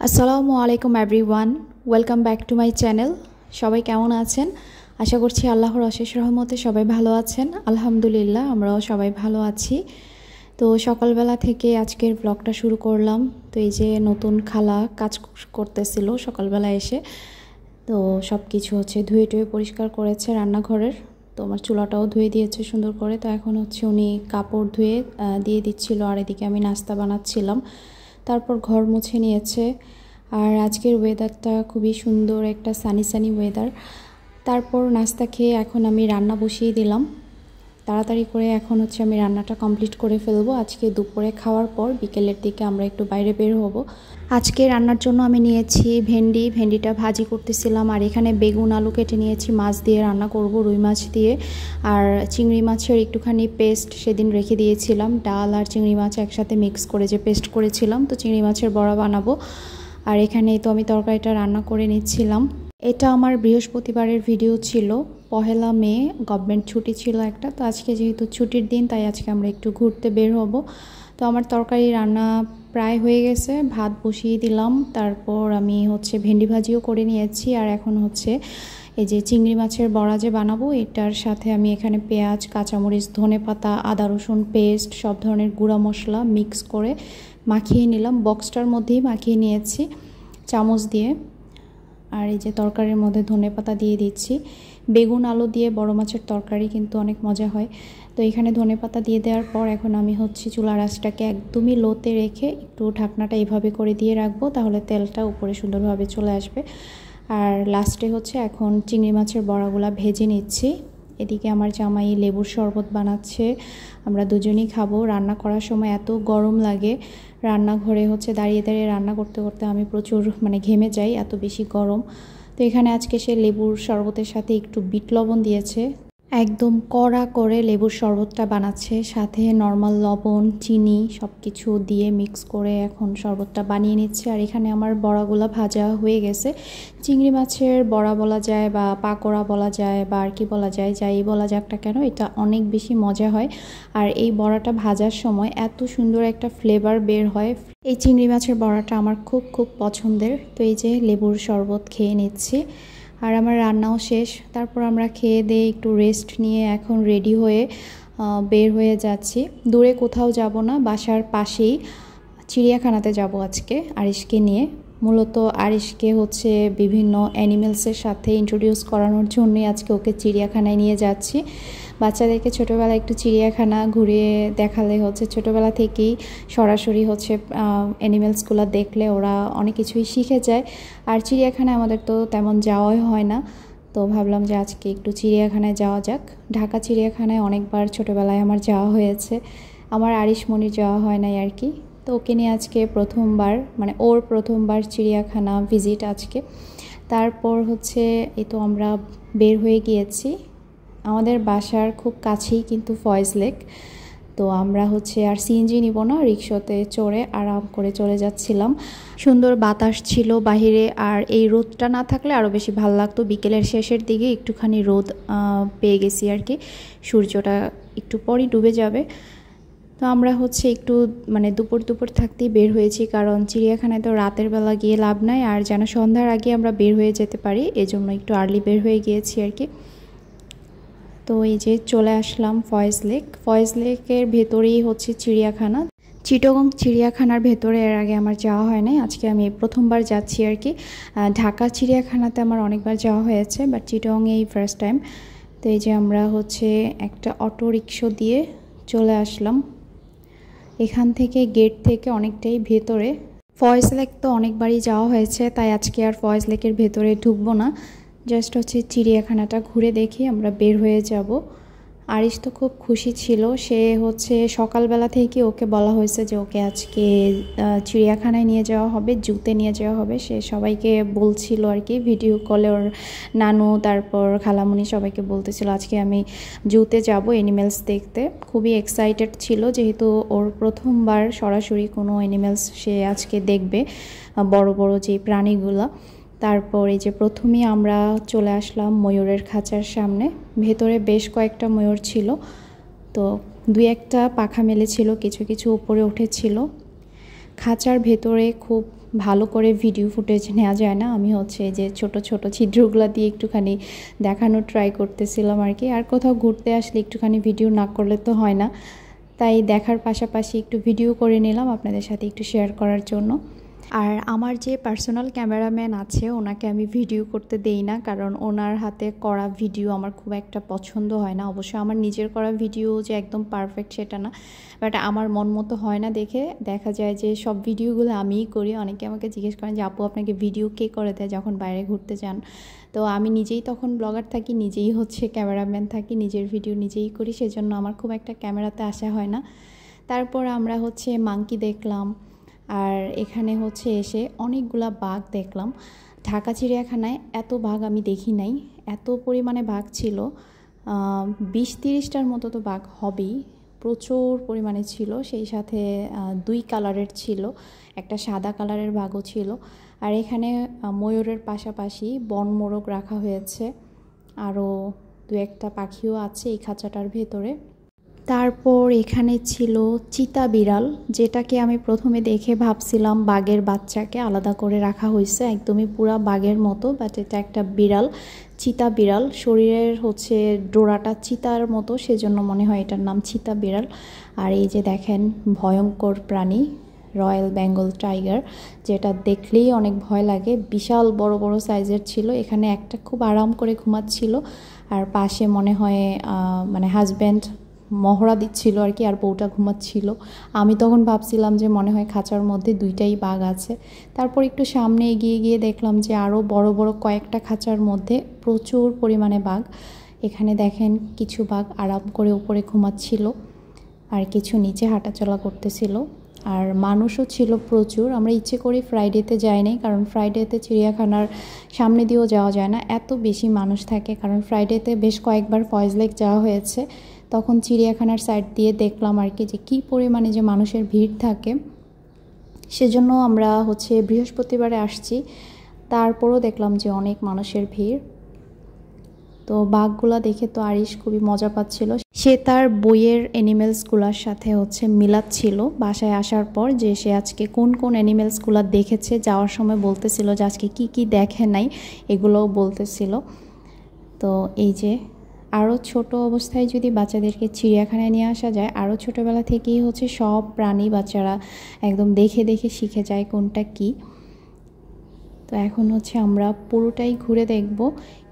আসসালামু আলাইকুম everyone, welcome back to my channel. সবাই কেমন আছেন? আশা করছি আল্লাহর অশেষ রহমতে সবাই ভালো আছেন। আলহামদুলিল্লাহ, আমরাও সবাই ভালো আছি। তো সকালবেলা থেকে আজকের ব্লগটা শুরু করলাম। তো এই যে নতুন খালা কাজ করতেছিল সকালবেলা এসে, তো সব কিছু ধুয়ে টুয়ে পরিষ্কার করেছে রান্নাঘরের। তো আমার চুলাটাও ধুয়ে দিয়েছে সুন্দর করে। তো এখন উনি কাপড় ধুয়ে দিয়ে দিচ্ছিল, আর এদিকে আমি নাস্তা বানাচ্ছিলাম। তারপর ঘর মুছে নিয়েছে। আর আজকের ওয়েদারটা খুবই সুন্দর, একটা সানি সানি ওয়েদার। তারপর নাস্তা খেয়ে এখন আমি রান্না বসিয়ে দিলাম তাড়াতাড়ি করে। এখন আমি রান্নাটা কমপ্লিট করে ফেলবো। আজকে দুপুরে খাওয়ার পর বিকেলের দিকে আমরা একটু বাইরে বের হব। আজকে রান্নার জন্য আমি নিয়েছি ভেন্ডিটা ভাজি করতেছিলাম। আর এখানে বেগুন আলু কেটে নিয়েছি, মাছ দিয়ে রান্না করব, রুই মাছ দিয়ে। আর চিংড়ি মাছের একটুখানি পেস্ট সেদিন রেখে দিয়েছিলাম, ডাল আর চিংড়ি মাছ একসাথে মিক্স করে যে পেস্ট করেছিলাম, তো চিংড়ি মাছের বড়া বানাবো। আর এখানেই তো আমি তরকারিটা রান্না করে নিচ্ছিলাম। এটা আমার বৃহস্পতিবারের ভিডিও ছিল। পহেলা মে গভর্নমেন্ট ছুটি ছিল একটা, তো আজকে যেহেতু ছুটির দিন তাই আজকে আমরা একটু ঘুরতে বের হব। তো আমার তরকারি রান্না প্রায় হয়ে গেছে, ভাত বসিয়ে দিলাম। তারপর আমি ভেন্ডি ভাজিও করে নিয়েছি। আর এখন এই যে চিংড়ি মাছের বড়া যে বানাবো, এটার সাথে আমি এখানে পেঁয়াজ, কাঁচামরিচ, ধনেপাতা, আদা রসুন পেস্ট, সব ধরনের গুঁড়া মশলা মিক্স করে মাখিয়ে নিলাম। বক্সটার মধ্যেই মাখিয়ে নিয়েছি চামচ দিয়ে। আর এই যে তরকারির মধ্যে ধনেপাতা দিয়ে দিচ্ছি। বেগুন আলু দিয়ে বড় মাছের তরকারি কিন্তু অনেক মজা হয়। তো এখানে ধনেপাতা দিয়ে দেওয়ার পর এখন আমি চুলার আঁচটাকে একদমই লোতে রেখে একটু ঢাকনাটা এইভাবে করে দিয়ে রাখবো, তাহলে তেলটা উপরে সুন্দরভাবে চলে আসবে। আর লাস্টে এখন চিংড়ি মাছের বড়াগুলা ভেজে নিচ্ছি। এদিকে আমার জামাই লেবুর শরবত বানাচ্ছে, আমরা দুজনেই খাবো। রান্না করার সময় এত গরম লাগে, রান্নাঘরে দাঁড়িয়ে দাঁড়িয়ে রান্না করতে করতে আমি প্রচুর ঘেমে যাই, এত বেশি গরম। তো এখানে আজকে সে লেবুর শরবতের সাথে একটু বিট লবণ দিয়েছে, একদম কড়া করে লেবুর শরবতটা বানাচ্ছে, সাথে নর্মাল লবণ, চিনি সব কিছু দিয়ে মিক্স করে এখন শরবতটা বানিয়ে নিচ্ছে। আর এখানে আমার বড়াগুলো ভাজা হয়ে গেছে। চিংড়ি মাছের বড়া বলা যায় বা পাকোড়া বলা যায় বা আর কি বলা যায়, যাই বলা যাক না কেন, এটা অনেক বেশি মজা হয়। আর এই বড়াটা ভাজার সময় এত সুন্দর একটা ফ্লেভার বের হয়। এই চিংড়ি মাছের বড়াটা আমার খুব খুব পছন্দের। তো এই যে লেবুর শরবত খেয়ে নিচ্ছি, আর আমার রান্নাও শেষ। তারপর আমরা খেয়ে দিয়ে একটু রেস্ট নিয়ে এখন রেডি হয়ে বের হয়ে যাচ্ছি। দূরে কোথাও যাব না, বাসার পাশেই চিড়িয়াখানাতে যাব আজকে আরিশকে নিয়ে। মূলত আরিশকে বিভিন্ন অ্যানিমেলসের সাথে ইন্ট্রোডিউস করানোর জন্যই আজকে ওকে চিড়িয়াখানায় নিয়ে যাচ্ছি। বাচ্চাদেরকে ছোটোবেলায় একটু চিড়িয়াখানা ঘুরিয়ে দেখালে ছোটোবেলা থেকেই সরাসরি অ্যানিমেলসগুলো দেখলে ওরা অনেক কিছুই শিখে যায়। আর চিড়িয়াখানায় আমাদের তো তেমন যাওয়াই হয় না, তো ভাবলাম যে আজকে একটু চিড়িয়াখানায় যাওয়া যাক। ঢাকা চিড়িয়াখানায় অনেকবার ছোটোবেলায় আমার যাওয়া হয়েছে, আমার আরিশমণির যাওয়া হয় নাই আর কি। তো ওকে নিয়ে আজকে প্রথমবার, ওর প্রথমবার চিড়িয়াখানা ভিজিট আজকে। তারপর এই তো আমরা বের হয়ে গিয়েছি। আমাদের বাসার খুব কাছেই কিন্তু ফয়েজ লেক। তো আমরা আর সিএনজি নিব না, রিক্সাতে চড়ে আরাম করে চলে যাচ্ছিলাম। সুন্দর বাতাস ছিল বাহিরে, আর এই রোদটা না থাকলে আরও বেশি ভালো লাগতো। বিকেলের শেষের দিকে একটুখানি রোদ পেয়ে গেছি আর কি, সূর্যটা একটু পরই ডুবে যাবে। তো আমরা একটু দুপুর থাকতেই বের হয়েছি, কারণ চিড়িয়াখানায় তো রাতের বেলা গিয়ে লাভ নাই, আর যেন সন্ধ্যার আগে আমরা বের হয়ে যেতে পারি, এজন্য একটু আর্লি বের হয়ে গিয়েছি আর কি। তো এই যে চলে আসলাম ফয়েজ লেকের ভেতরেই চিড়িয়াখানা। চিটাগং চিড়িয়াখানার ভেতরে এর আগে আমার যাওয়া হয় নাই, আজকে আমি প্রথমবার যাচ্ছি আর কি। ঢাকা চিড়িয়াখানাতে আমার অনেকবার যাওয়া হয়েছে, বাট চিটাগং এই ফার্স্ট টাইম। তো এই যে আমরা একটা অটো রিক্সা দিয়ে চলে আসলাম। এখান থেকে গেট থেকে অনেকটাই ভেতরে। ফয়েজ লেক তো অনেকবারই যাওয়া হয়েছে, তাই আজকে আর ফয়েজ লেকের ভেতরে ঢুকবো না, জাস্ট চিড়িয়াখানাটা ঘুরে দেখি আমরা বের হয়ে যাব। আরিশ তো খুব খুশি ছিল, সে সকালবেলা থেকে ওকে বলা হয়েছে যে ওকে আজকে চিড়িয়াখানায় নিয়ে যাওয়া হবে, জুতে নিয়ে যাওয়া হবে। সে সবাইকে বলছিল আর কি, ভিডিও কলে ওর নানু তারপর খালামুনি সবাইকে বলতেছিল আজকে আমি জুতে যাব অ্যানিমেলস দেখতে। খুবই এক্সাইটেড ছিল, যেহেতু ওর প্রথমবার সরাসরি কোনো অ্যানিমেলস সে আজকে দেখবে, বড় বড় যে প্রাণীগুলা। তারপর এই যে প্রথমেই আমরা চলে আসলাম ময়ূরের খাঁচার সামনে। ভেতরে বেশ কয়েকটা ময়ূর ছিল, তো দুই একটা পাখা মেলেছিল, কিছু কিছু উপরে উঠেছিল। খাঁচার ভেতরে খুব ভালো করে ভিডিও ফুটেজ নেওয়া যায় না। আমি হচ্ছে যে ছোট ছোট ছিদ্রগুলো দিয়ে একটুখানি দেখানোর ট্রাই করতেছিলাম আর কি। আর কোথাও ঘুরতে আসলে একটুখানি ভিডিও না করলে তো হয় না, তাই দেখার পাশাপাশি একটু ভিডিও করে নিলাম আপনাদের সাথে একটু শেয়ার করার জন্য। আর আমার যে পার্সোনাল ক্যামেরাম্যান আছে ওনাকে আমি ভিডিও করতে দেই না, কারণ ওনার হাতে করা ভিডিও আমার খুব একটা পছন্দ হয় না। অবশ্য আমার নিজের করা ভিডিও যে একদম পারফেক্ট সেটা না, বাট আমার মন মতো হয় না দেখে দেখা যায় যে সব ভিডিওগুলো আমিই করি। অনেকে আমাকে জিজ্ঞেস করেন যে আপু আপনাকে ভিডিও কে করে দেয় যখন বাইরে ঘুরতে যান? তো আমি নিজেই তখন ব্লগার থাকি, নিজেই হচ্ছে ক্যামেরাম্যান থাকি, নিজের ভিডিও নিজেই করি, সেজন্য আমার খুব একটা ক্যামেরাতে আসা হয় না। তারপর আমরা হচ্ছে মাঙ্কি দেখলাম, আর এখানে হচ্ছে এসে অনেকগুলা বাঘ দেখলাম। ঢাকা চিড়িয়াখানায় এত বাঘ আমি দেখি নাই, এত পরিমাণে বাঘ ছিল, 20-30টার মতো তো বাঘ হবেই, প্রচুর পরিমাণে ছিল। সেই সাথে 2 কালারের ছিল, একটা সাদা কালারের বাঘও ছিল। আর এখানে ময়ূরের পাশাপাশি বনমোরগ রাখা হয়েছে, আরও 2-একটা পাখিও আছে এই খাঁচাটার ভেতরে। তারপর এখানে ছিল চিতা বিড়াল, যেটাকে আমি প্রথমে দেখে ভাবছিলাম বাঘের বাচ্চাকে আলাদা করে রাখা হয়েছে, একদমই পুরা বাঘের মতো, বাট এটা একটা বিড়াল, চিতা বিড়াল। শরীরের হচ্ছে ডোরাটা চিতার মতো, সেজন্য মনে হয় এটার নাম চিতা বিড়াল। আর এই যে দেখেন ভয়ঙ্কর প্রাণী রয়্যাল বেঙ্গল টাইগার, যেটা দেখলেই অনেক ভয় লাগে, বিশাল বড় বড় সাইজের ছিল। এখানে একটা খুব আরাম করে ঘুমাচ্ছিল, আর পাশে মনে হয় মানে হাজব্যান্ড মহড়া দিচ্ছিল আর কি, আর বউটা ঘুমাচ্ছিল। আমি তখন ভাবছিলাম যে মনে হয় খাঁচার মধ্যে 2টাই বাঘ আছে। তারপর একটু সামনে এগিয়ে গিয়ে দেখলাম যে আরও বড় বড় কয়েকটা খাঁচার মধ্যে প্রচুর পরিমাণে বাঘ। এখানে দেখেন কিছু বাঘ আরাম করে উপরে ঘুমাচ্ছিল, আর কিছু নিচে হাঁটাচলা করতেছিল। আর মানুষও ছিল প্রচুর। আমরা ইচ্ছে করে ফ্রাইডেতে যাই নাই, কারণ ফ্রাইডেতে চিড়িয়াখানার সামনে দিয়েও যাওয়া যায় না, এত বেশি মানুষ থাকে। কারণ ফ্রাইডেতে বেশ কয়েকবার ফয়েজ লেক যাওয়া হয়েছে, তখন চিড়িয়াখানার সাইড দিয়ে দেখলাম আর কি যে কী পরিমাণে যে মানুষের ভিড় থাকে। সেজন্য আমরা হচ্ছে বৃহস্পতিবারে আসছি, তারপরও দেখলাম যে অনেক মানুষের ভিড়। তো বাঘগুলা দেখে তো আরিশ খুবই মজা পাচ্ছিল। সে তার বইয়ের অ্যানিমেলসগুলোর সাথে হচ্ছে মিলাচ্ছিল বাসায় আসার পর, যে সে আজকে কোন কোন অ্যানিমেলসগুলো দেখেছে। যাওয়ার সময় বলতেছিল যে আজকে কি কি দেখে নাই, এগুলোও বলতেছিল। তো এই যে আরও ছোট অবস্থায় যদি বাচ্চাদেরকে চিড়িয়াখানায় নিয়ে আসা যায়, আরও ছোটোবেলা থেকেই হচ্ছে সব প্রাণী বাচ্চারা একদম দেখে দেখে শিখে যায় কোনটা কি। তো এখন হচ্ছে আমরা পুরোটাই ঘুরে দেখব।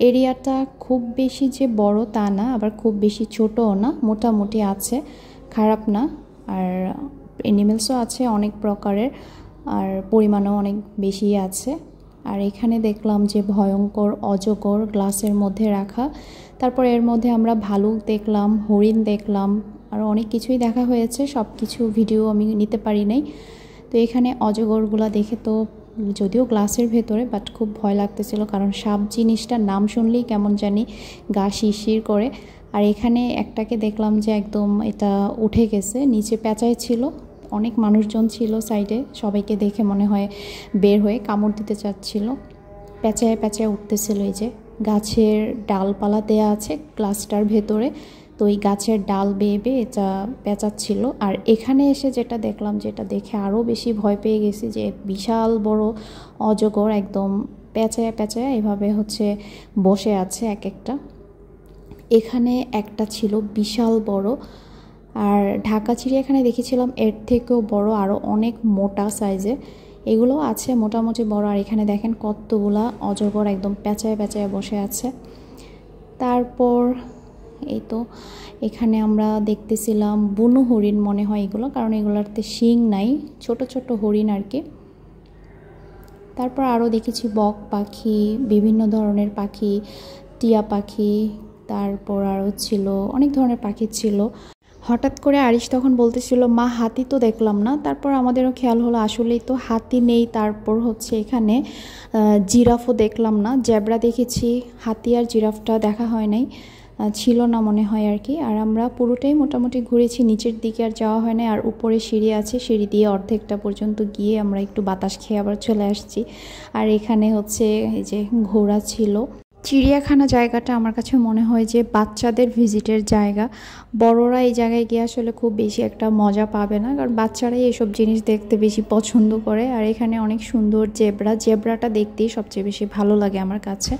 এরিয়াটা খুব বেশি যে বড় তা না, আবার খুব বেশি ছোটও না, মোটামুটি আছে, খারাপ না। আর অ্যানিমেলসও আছে অনেক প্রকারের, আর পরিমাণও অনেক বেশি আছে। আর এখানে দেখলাম যে ভয়ঙ্কর অজগর গ্লাসের মধ্যে রাখা। তারপর এর মধ্যে আমরা ভালুক দেখলাম, হরিণ দেখলাম, আর অনেক কিছুই দেখা হয়েছে, সব কিছু ভিডিও আমি নিতে পারি নাই। তো এখানে অজগরগুলো দেখে তো যদিও গ্লাসের ভেতরে, বাট খুব ভয় লাগতেছিল, কারণ সাপ জিনিসটার নাম শুনলেই কেমন জানি গা শিরশির করে। আর এখানে একটাকে দেখলাম যে একদম এটা উঠে গেছে, নিচে পেঁচায় ছিল, অনেক মানুষজন ছিল সাইডে, সবাইকে দেখে মনে হয় বের হয়ে কামড় দিতে চাচ্ছিল, পেঁচায় পেঁচায় উঠতেছিল। এই যে গাছের ডালপালা দেয়া আছে গ্লাসটার ভেতরে, তো এই গাছের ডাল বেয়ে বেয়ে এটা পেঁচাচ্ছিল। আর এখানে এসে যেটা দেখলাম, যেটা দেখে আরও বেশি ভয় পেয়ে গেছি, যে বিশাল বড় অজগর একদম পেঁচায় পেঁচায় এভাবে হচ্ছে বসে আছে এক একটা। এখানে একটা ছিল বিশাল বড়, আর ঢাকা চিড়িয়াখানায় দেখেছিলাম এর থেকেও বড়, আরও অনেক মোটা সাইজে। এগুলো আছে মোটামুটি বড়। আর এখানে দেখেন কতগুলা অজগর একদম পেঁচায় পেঁচায় বসে আছে। তারপর এই তো এখানে আমরা দেখতেছিলাম বুনো হরিণ মনে হয় এগুলো, কারণ এগুলোতে শিং নাই, ছোট ছোট হরিণ আর কি। তারপর আরও দেখেছি বক পাখি, বিভিন্ন ধরনের পাখি, টিয়া পাখি, তারপর আরও ছিল অনেক ধরনের পাখি ছিল। হঠাৎ করে আরিশ তখন বলতেছিল মা হাতি তো দেখলাম না। তারপর আমাদেরও খেয়াল হলো আসলেই তো হাতি নেই। তারপর হচ্ছে এখানে জিরাফও দেখলাম না, জেব্রা দেখেছি, হাতি আর জিরাফটা দেখা হয় নাই, ছিল না মনে হয় আর কি। আর আমরা পুরোটাই মোটামুটি ঘুরেছি, নিচের দিকে আর যাওয়া হয় না। আর উপরে সিঁড়ি আছে, সিঁড়ি দিয়ে অর্ধেকটা পর্যন্ত গিয়ে আমরা একটু বাতাস খেয়ে আবার চলে আসছি। আর এখানে হচ্ছে এই যে ঘোড়া ছিল, চিড়িয়াখানা জায়গাটা আমার কাছে মনে হয় যে বাচ্চাদের ভিজিটের জায়গা। বড়রা এই জায়গায় গিয়ে আসলে খুব বেশি একটা মজা পাবে না, কারণ বাচ্চারাই এসব জিনিস দেখতে বেশি পছন্দ করে। আর এখানে অনেক সুন্দর জেব্রাটা দেখতেই সবচেয়ে বেশি ভালো লাগে আমার কাছে।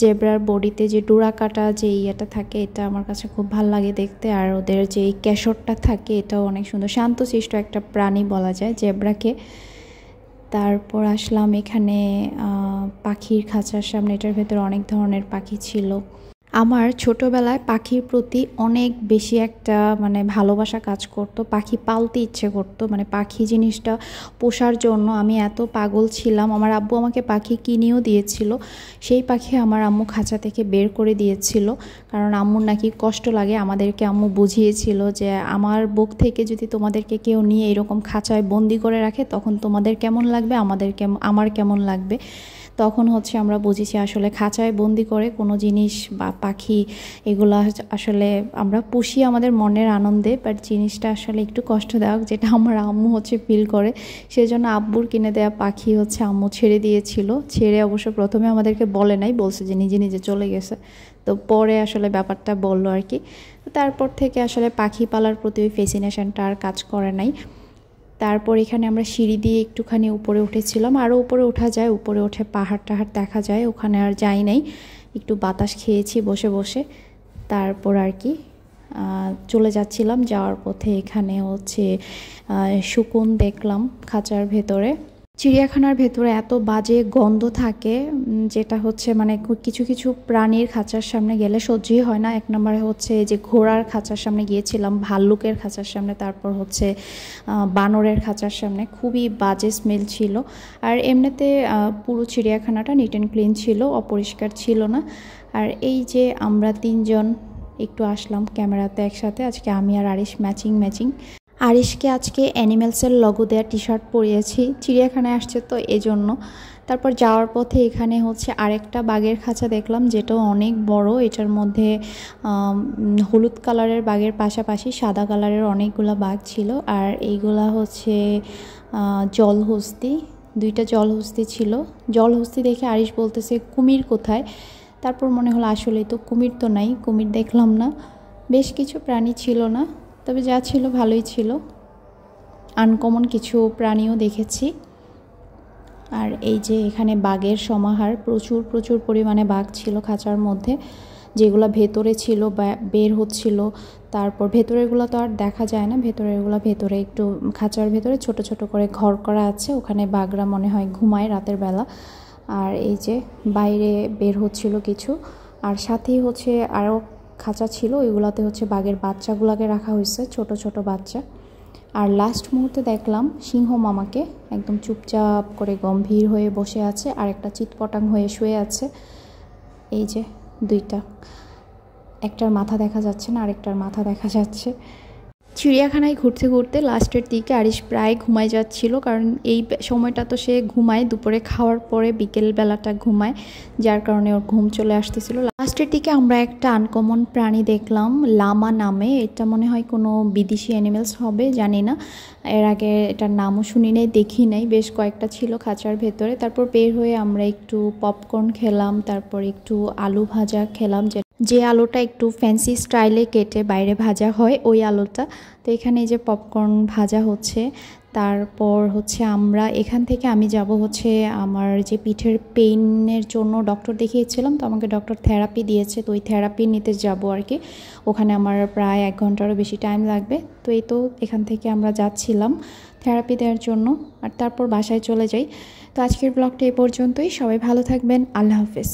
জেব্রার বডিতে যে ডোরা কাটা যে ইয়েটা থাকে, এটা আমার কাছে খুব ভালো লাগে দেখতে। আর ওদের যে কেশরটা থাকে, এটাও অনেক সুন্দর। শান্তশিষ্ট একটা প্রাণী বলা যায় জেব্রাকে। তারপর আসলাম এখানে পাখির খাঁচার সামনে। এটার ভেতরে অনেক ধরনের পাখি ছিল। আমার ছোটোবেলায় পাখির প্রতি অনেক বেশি একটা ভালোবাসা কাজ করতো। পাখি পালতে ইচ্ছে করতো, পাখি জিনিসটা পোষার জন্য আমি এত পাগল ছিলাম। আমার আব্বু আমাকে পাখি কিনেও দিয়েছিল। সেই পাখি আমার আম্মু খাঁচা থেকে বের করে দিয়েছিল, কারণ আম্মুর নাকি কষ্ট লাগে। আমাদেরকে আম্মু বুঝিয়েছিল যে আমার বুক থেকে যদি তোমাদেরকে কেউ নিয়ে এরকম খাঁচায় বন্দি করে রাখে, তখন তোমাদের কেমন লাগবে, আমার কেমন লাগবে। তখন আমরা বুঝেছি আসলে খাঁচায় বন্দি করে কোনো জিনিস বা পাখি এগুলো আসলে আমরা পুষি আমাদের মনের আনন্দে, বাট জিনিসটা আসলে একটু কষ্টদায়ক, যেটা আমার আম্মু ফিল করে। সেজন্য আব্বুর কিনে দেওয়া পাখি আম্মু ছেড়ে দিয়েছিল। ছেড়ে অবশ্য প্রথমে আমাদেরকে বলে নাই, বলছে যে নিজে নিজে চলে গেছে। তো পরে আসলে ব্যাপারটা বললো আর কি। তারপর থেকে আসলে পাখি পালার প্রতি ওই ফ্যাসিনেশনটা আর কাজ করে নাই। তারপর এখানে আমরা সিঁড়ি দিয়ে একটুখানি উপরে উঠেছিলাম। আরও উপরে ওঠা যায়, উপরে উঠে পাহাড় টাহাড় দেখা যায়। ওখানে আর যাই নাই, একটু বাতাস খেয়েছি বসে বসে। তারপর আর কি চলে যাচ্ছিলাম। যাওয়ার পথে এখানে শকুন দেখলাম খাঁচার ভেতরে। চিড়িয়াখানার ভেতরে এত বাজে গন্ধ থাকে, যেটা কিছু কিছু প্রাণীর খাঁচার সামনে গেলে সহ্যই হয় না। এক নম্বরে যে ঘোড়ার খাঁচার সামনে গিয়েছিলাম, ভাল্লুকের খাঁচার সামনে, তারপর বানরের খাঁচার সামনে খুবই বাজে স্মেল ছিল। আর এমনিতে পুরো চিড়িয়াখানাটা নিট অ্যান্ড ক্লিন ছিল, অপরিষ্কার ছিল না। আর এই যে আমরা তিনজন একটু আসলাম ক্যামেরাতে একসাথে। আজকে আমি আর আরিশ ম্যাচিং। আরিশকে আজকে অ্যানিমেলসের লগো দেওয়া টি শার্ট পরিয়েছি, চিড়িয়াখানায় আসছে তো এজন্য। তারপর যাওয়ার পথে এখানে আরেকটা বাঘের খাঁচা দেখলাম, যেটাও অনেক বড়। এটার মধ্যে হলুদ কালারের বাঘের পাশাপাশি সাদা কালারের অনেকগুলো বাঘ ছিল। আর এইগুলা জলহস্তি, 2টা জলহস্তি ছিল। জলহস্তি দেখে আরিশ বলতেছে কুমির কোথায়। তারপর মনে হলো আসলেই তো কুমির তো নাই, কুমির দেখলাম না। বেশ কিছু প্রাণী ছিল না, তবে যা ছিল ভালোই ছিল। আনকমন কিছু প্রাণীও দেখেছি। আর এই যে এখানে বাঘের সমাহার, প্রচুর পরিমাণে বাঘ ছিল খাঁচার মধ্যে, যেগুলো ভেতরে ছিল বা বের হচ্ছিল। তারপর ভেতরেরগুলো তো আর দেখা যায় না, ভেতরে একটু খাঁচার ভেতরে ছোট ছোট করে ঘর করা আছে, ওখানে বাঘরা মনে হয় ঘুমায় রাতের বেলা। আর এই যে বাইরে বের হচ্ছিল কিছু। আর সাথেই আরও খাঁচা ছিল, ওইগুলোতে বাঘের বাচ্চাগুলোকে রাখা হয়েছে, ছোট ছোট বাচ্চা। আর লাস্ট মুহূর্তে দেখলাম সিংহ মামাকে একদম চুপচাপ করে গম্ভীর হয়ে বসে আছে, আর একটা চিৎপটাং হয়ে শুয়ে আছে। এই যে 2টা, একটার মাথা দেখা যাচ্ছে না, আরেকটার মাথা দেখা যাচ্ছে। চিড়িয়াখানায় ঘুরতে ঘুরতে লাস্টের দিকে আরিশ প্রায় ঘুমায় যাচ্ছিল, কারণ এই সময়টা তো সে ঘুমায়, দুপুরে খাওয়ার পরে বিকেল বেলাটা ঘুমায়, যার কারণে ওর ঘুম চলে আসতেছিল। লাস্টের দিকে আমরা একটা আনকমন প্রাণী দেখলাম, লামা নামে। এটা মনে হয় কোনো বিদেশি অ্যানিমেলস হবে, জানি না। এর আগে এটার নামও শুনি নাই, দেখি নাই। বেশ কয়েকটা ছিল খাঁচার ভেতরে। তারপর বের হয়ে আমরা একটু পপকর্ন খেলাম, তারপর একটু আলু ভাজা খেলাম, যে আলুটা একটু ফ্যান্সি স্টাইলে কেটে বাইরে ভাজা হয়, ওই আলুটা। তো এখানে যে পপকর্ন ভাজা হচ্ছে। তারপর আমরা এখান থেকে আমি যাব আমার যে পিঠের পেইনের জন্য ডক্টর দেখিয়েছিলাম, তো আমাকে ডক্টর থেরাপি দিয়েছে, তো ওই থেরাপি নিতে যাব আর কি। ওখানে আমার প্রায় 1 ঘন্টারও বেশি টাইম লাগবে। তো এই তো এখান থেকে আমরা যাচ্ছিলাম থেরাপি দেওয়ার জন্য, আর তারপর বাসায় চলে যাই। তো আজকের ব্লগটা এই পর্যন্তই। সবাই ভালো থাকবেন, আল্লাহ হাফেজ।